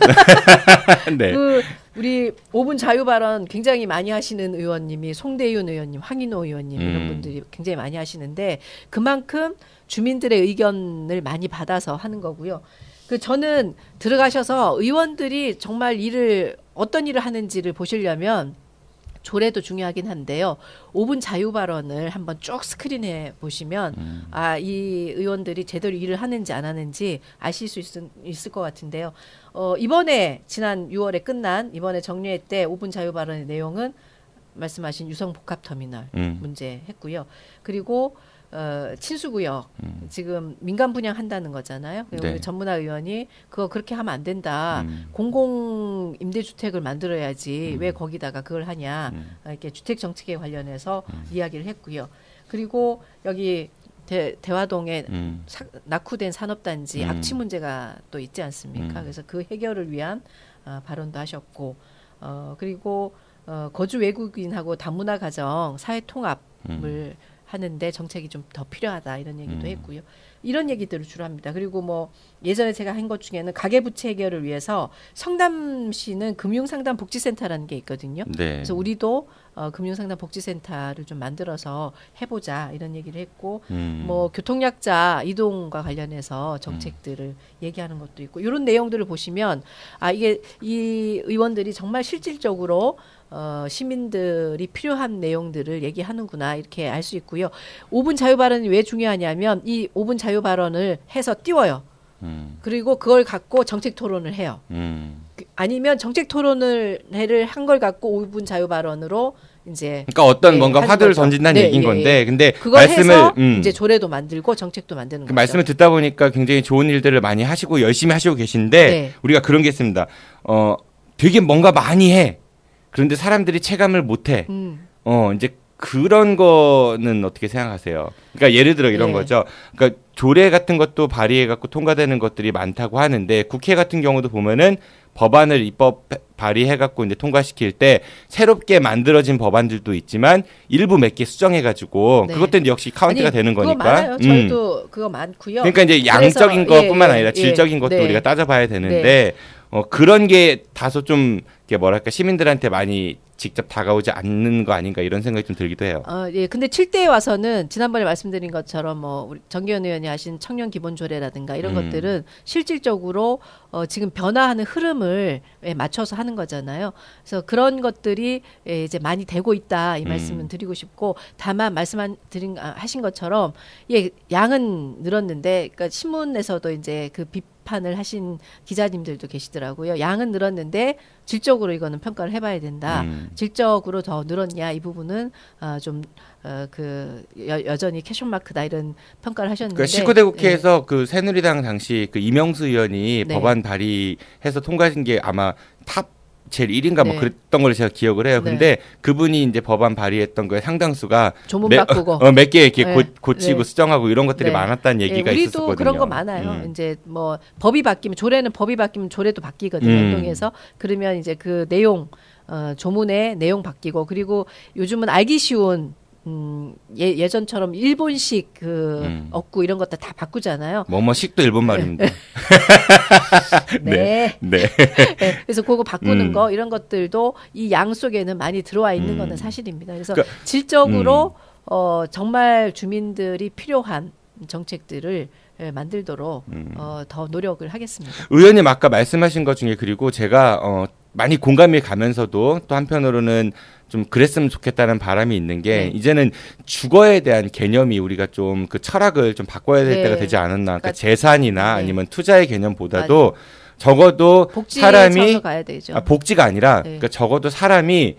네. 그 우리 5분 자유 발언 굉장히 많이 하시는 의원님이 송대윤 의원님, 황인호 의원님 이런 분들이 굉장히 많이 하시는데 그만큼 주민들의 의견을 많이 받아서 하는 거고요. 그 저는 들어가셔서 의원들이 정말 어떤 일을 하는지를 보시려면 조례도 중요하긴 한데요. 5분 자유 발언을 한번 쭉 스크린해 보시면 이 의원들이 제대로 일을 하는지 안 하는지 아실 수 있을 것 같은데요. 이번에 지난 6월에 끝난 이번에 정례회 때 5분 자유 발언의 내용은 말씀하신 유성 복합터미널 문제 했고요. 그리고 친수구역 지금 민간 분양한다는 거잖아요. 네. 우리 전문화 의원이 그거 그렇게 하면 안 된다. 공공 임대주택을 만들어야지 왜 거기다가 그걸 하냐. 이렇게 주택 정책에 관련해서 이야기를 했고요. 그리고 여기 대화동에 낙후된 산업단지 악취 문제가 또 있지 않습니까? 그래서 그 해결을 위한 발언도 하셨고 그리고 거주 외국인하고 다문화 가정 사회 통합을 하는데 정책이 좀 더 필요하다 이런 얘기도 했고요. 이런 얘기들을 주로 합니다. 그리고 뭐 예전에 제가 한 것 중에는 가계부채 해결을 위해서 성남시는 금융상담복지센터라는 게 있거든요. 네. 그래서 우리도 금융상담복지센터를 좀 만들어서 해보자 이런 얘기를 했고 뭐 교통약자 이동과 관련해서 정책들을 얘기하는 것도 있고 이런 내용들을 보시면 이게 이 의원들이 정말 실질적으로 시민들이 필요한 내용들을 얘기하는구나 이렇게 알 수 있고요. 5분 자유 발언이 왜 중요하냐면 이 5분 자유 발언을 해서 띄워요. 그리고 그걸 갖고 정책 토론을 해요. 아니면 정책 토론을 한 걸 갖고 5분 자유 발언으로 이제 그러니까 어떤 뭔가 화두를 던진다는 얘기인 건데 근데 그걸 해서 이제 조례도 만들고 정책도 만드는 거죠. 말씀을 듣다 보니까 굉장히 좋은 일들을 많이 하시고 열심히 하시고 계신데 네. 우리가 그런 게 있습니다. 되게 뭔가 많이 해. 그런데 사람들이 체감을 못 해. 이제 그런 거는 어떻게 생각하세요? 그러니까 예를 들어 이런 거죠. 그러니까 조례 같은 것도 발의해 갖고 통과되는 것들이 많다고 하는데 국회 같은 경우도 보면은 법안을 입법 발의해 갖고 이제 통과시킬 때 새롭게 만들어진 법안들도 있지만 일부 몇 개 수정해 가지고 그것도 이제 역시 카운트가 되는 그거 거니까. 많아요. 저희도 그거 많고요. 그러니까 이제 양적인 것뿐만 아니라 질적인 것도 우리가 따져봐야 되는데 그런 게 다소 좀 이게 뭐랄까 시민들한테 많이 직접 다가오지 않는 거 아닌가 이런 생각이 좀 들기도 해요. 근데 7대에 와서는 지난번에 말씀드린 것처럼 뭐 우리 정기현 의원이 하신 청년 기본 조례라든가 이런 것들은 실질적으로 지금 변화하는 흐름을 맞춰서 하는 거잖아요. 그래서 그런 것들이 이제 많이 되고 있다 이 말씀은 드리고 싶고 다만 하신 것처럼 양은 늘었는데 그러니까 신문에서도 이제 그 비판을 하신 기자님들도 계시더라고요. 양은 늘었는데 질적으로 이거는 평가를 해봐야 된다. 질적으로 더 늘었냐 이 부분은 좀 여전히 캐션 마크다 이런 평가를 하셨는데. 그러니까 19대 국회에서 그 새누리당 당시 그 이명수 의원이 법안 발의해서 통과한 게 아마 탑 제일 1인가 뭐 그랬던 걸로 제가 기억을 해요. 근데 그분이 이제 법안 발의했던 거에 상당수가 조문 바꾸고 몇 개 이렇게 고치고 수정하고 이런 것들이 많았다는 얘기가 우리도 있었거든요. 우리도 그런 거 많아요. 이제 뭐 법이 바뀌면 법이 바뀌면 조례도 바뀌거든요. 행동에서 그러면 이제 그 내용 조문의 내용 바뀌고 그리고 요즘은 알기 쉬운 예전처럼 일본식 어구 이런 것들 다 바꾸잖아요. 뭐뭐식도 일본 말입니다. 네. 그래서 그거 바꾸는 거 이런 것들도 이 양 속에는 많이 들어와 있는 거는 사실입니다. 그래서 그러니까, 질적으로 정말 주민들이 필요한 정책들을 만들도록 더 노력을 하겠습니다. 의원님 아까 말씀하신 것 중에 그리고 제가 많이 공감이 가면서도 또 한편으로는 좀 그랬으면 좋겠다는 바람이 있는 게 이제는 주거에 대한 개념이 우리가 좀 그 철학을 좀 바꿔야 될 때가 되지 않았나. 그러니까 재산이나 아니면 투자의 개념보다도 적어도 복지에서 사람이 가야 되죠. 복지가 아니라 네. 그러니까 적어도 사람이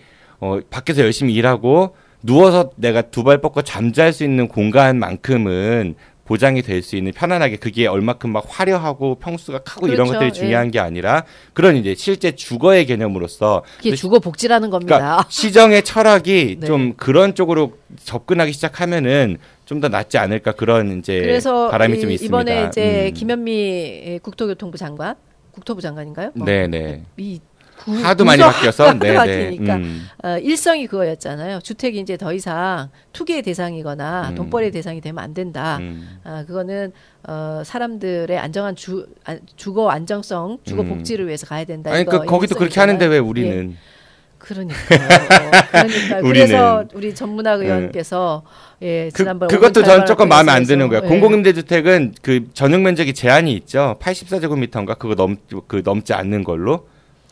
밖에서 열심히 일하고 누워서 내가 두 발 뻗고 잠잘 수 있는 공간만큼은 보장이 될 수 있는 편안하게 그게 얼마큼 막 화려하고 평수가 크고 이런 그렇죠. 것들이 중요한 게 아니라 그런 이제 실제 주거의 개념으로서 그게 주거 복지라는 겁니다. 그러니까 시정의 철학이 네. 좀 그런 쪽으로 접근하기 시작하면은 좀 더 낫지 않을까 그런 이제 그래서 바람이 좀 있습니다. 이번에 이제 김현미 국토교통부 장관, 국토부 장관인가요? 네네. 이 하도 많이 바뀌어서 하도 네네. 바뀌니까 일성이 그거였잖아요. 주택이 이제 더 이상 투기의 대상이거나 돈벌이의 대상이 되면 안 된다. 그거는 사람들의 안정한 주거 안정성, 주거 복지를 위해서 가야 된다. 아니 그러니까 거기도 그렇게 하는데 왜 우리는? 예. 그러니까 그래서 우리 전문학 의원께서 예, 지난번 그것도 전 조금 마음에 안 드는 거야. 예. 공공임대주택은 그 전용 면적이 제한이 있죠. 84제곱미터인가 그거 넘지 않는 걸로.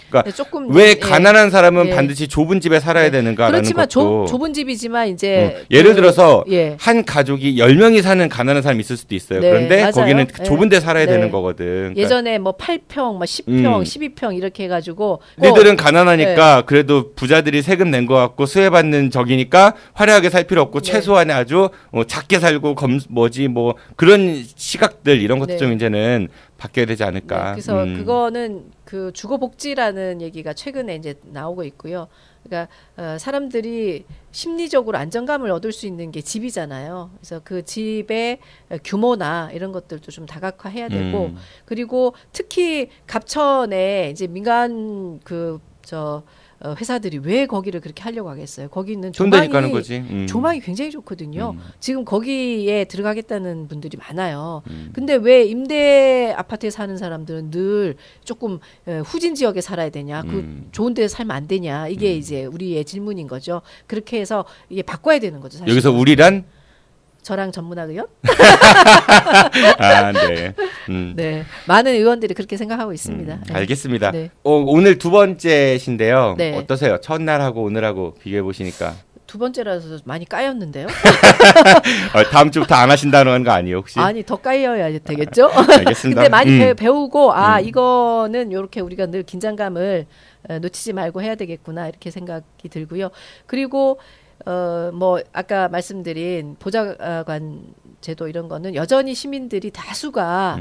그러니까 조금 왜 가난한 사람은 예. 반드시 좁은 집에 살아야 되는가라는 그렇지만 것도 좁은 집이지만 이제 예를 들어서 예. 한 가족이 10명이 사는 가난한 사람이 있을 수도 있어요. 네, 그런데 맞아요. 거기는 예. 좁은 데 살아야 네. 되는 거거든. 그러니까 예전에 뭐 8평, 뭐 10평, 12평 이렇게 해가지고 니들은 가난하니까 그래도 부자들이 세금 낸 거 같고 수혜받는 적이니까 화려하게 살 필요 없고 네. 최소한의 아주 작게 살고 뭐 그런 시각들 이런 것도 네. 좀 이제는 바뀌어야 되지 않을까. 네, 그래서 그거는 그 주거 복지라는 얘기가 최근에 이제 나오고 있고요. 그러니까 사람들이 심리적으로 안정감을 얻을 수 있는 게 집이잖아요. 그래서 그 집의 규모나 이런 것들도 좀 다각화해야 되고 그리고 특히 갑천에 이제 민간 회사들이 왜 거기를 그렇게 하려고 하겠어요? 거기는 돈 되니까 하는 거지. 조망이 굉장히 좋거든요. 지금 거기에 들어가겠다는 분들이 많아요. 근데 왜 임대 아파트에 사는 사람들은 늘 조금 후진 지역에 살아야 되냐? 그 좋은 데에 살면 안 되냐? 이게 이제 우리의 질문인 거죠. 그렇게 해서 이게 바꿔야 되는 거죠. 사실. 여기서 우리란? 저랑 전문학 의원? 아, 네. 네. 많은 의원들이 그렇게 생각하고 있습니다. 네. 알겠습니다. 네. 오늘 두 번째신데요. 네. 어떠세요? 첫날하고 오늘하고 비교해 보시니까. 두 번째라서 많이 까였는데요. 다음 주부터 안 하신다는 거 아니에요, 혹시? 아니, 더 까여야 되겠죠? 알겠습니다. 근데 많이 배우고 이거는 이렇게 우리가 늘 긴장감을 놓치지 말고 해야 되겠구나 이렇게 생각이 들고요. 그리고 뭐 아까 말씀드린 보좌관 제도 이런 거는 여전히 시민들이 다수가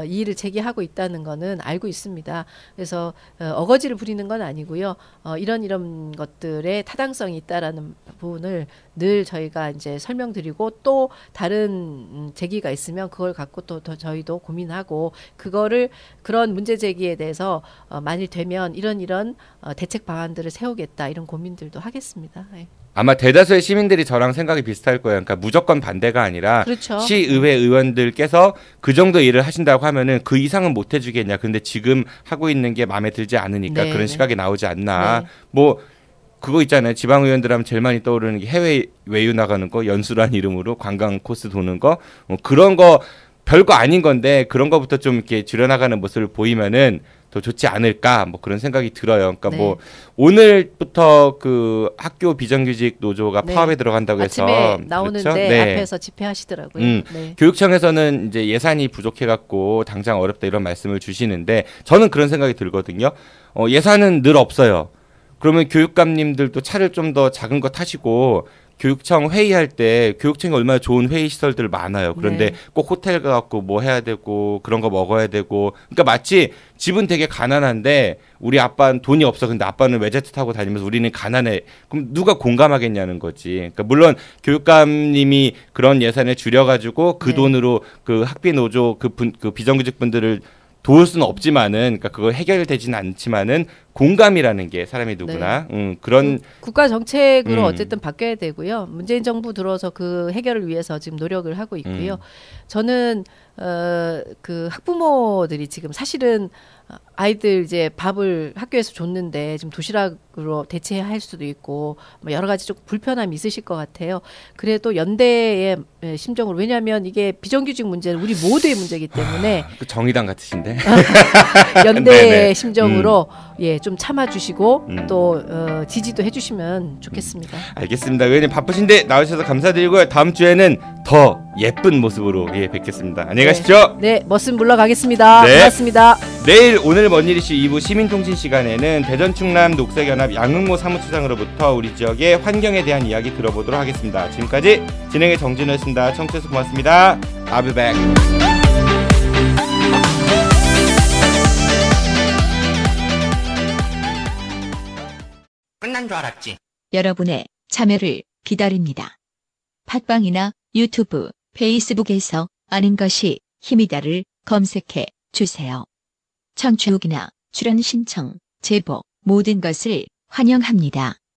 이 일을 제기하고 있다는 거는 알고 있습니다. 그래서 어거지를 부리는 건 아니고요. 이런 것들의 타당성이 있다라는 부분을 늘 저희가 이제 설명드리고 또 다른 제기가 있으면 그걸 갖고 또 저희도 고민하고 그런 문제 제기에 대해서 만일 되면 이런 대책 방안들을 세우겠다 이런 고민들도 하겠습니다. 네. 아마 대다수의 시민들이 저랑 생각이 비슷할 거예요. 그러니까 무조건 반대가 아니라 그렇죠. 시의회 의원들께서 그 정도 일을 하신다고 하면은 그 이상은 못 해주겠냐. 근데 지금 하고 있는 게 마음에 들지 않으니까 네, 그런 네. 시각이 나오지 않나. 네. 뭐 그거 있잖아요. 지방의원들 하면 제일 많이 떠오르는 게 해외 외유 나가는 거, 연수란 이름으로 관광 코스 도는 거, 그런 거 별거 아닌 건데 그런 거부터 좀 이렇게 줄여나가는 모습을 보이면은 더 좋지 않을까 뭐 그런 생각이 들어요. 그러니까 네. 뭐 오늘부터 그 학교 비정규직 노조가 네. 파업에 들어간다고 해서 아침에 나오는데 그렇죠? 네. 앞에서 집회하시더라고요. 네. 교육청에서는 이제 예산이 부족해갖고 당장 어렵다 이런 말씀을 주시는데 저는 그런 생각이 들거든요. 예산은 늘 없어요. 그러면 교육감님들도 차를 좀 더 작은 거 타시고 교육청 회의할 때 교육청이 얼마나 좋은 회의 시설들 많아요. 그런데 네. 꼭 호텔 가갖고 뭐 해야 되고 그런 거 먹어야 되고 그러니까 마치 집은 되게 가난한데 우리 아빠는 돈이 없어. 근데 아빠는 외제차 타고 다니면서 우리는 가난해. 그럼 누가 공감하겠냐는 거지. 그러니까 물론 교육감님이 그런 예산을 줄여가지고 그 네. 돈으로 그 학비 노조 그 비정규직 분들을 도울 수는 없지만은 그러니까 그거 해결되지는 않지만은 공감이라는 게 사람이 누구나 그런 국가 정책으로 어쨌든 바뀌어야 되고요. 문재인 정부 들어서 그 해결을 위해서 지금 노력을 하고 있고요. 저는 그 학부모들이 지금 사실은 아이들 이제 밥을 학교에서 줬는데 지금 도시락으로 대체해야 할 수도 있고 뭐 여러 가지 좀 불편함이 있으실 것 같아요. 그래도 연대의 심정으로 왜냐하면 이게 비정규직 문제는 우리 모두의 문제이기 때문에 그 정의당 같으신데 연대의 네네. 심정으로 예, 좀 참아주시고 또 지지도 해주시면 좋겠습니다. 알겠습니다. 의원님 바쁘신데 나오셔서 감사드리고요. 다음 주에는 더 예쁜 모습으로 뵙겠습니다. 안녕히 가십시오. 네, 머슴 물러가겠습니다. 네. 고맙습니다. 내일 오늘 뭔일 이슈 2부 시민통신 시간에는 대전 충남 녹색연합 양흥모 사무처장으로부터 우리 지역의 환경에 대한 이야기 들어보도록 하겠습니다. 지금까지 진행의 정진우였습니다. 청취해서 고맙습니다. I'll be back. 끝난 줄 알았지. 여러분의 참여를 기다립니다. 팟빵이나 유튜브, 페이스북에서 아는 것이 힘이다를 검색해 주세요. 청취 후기나 출연 신청, 제보 모든 것을 환영합니다.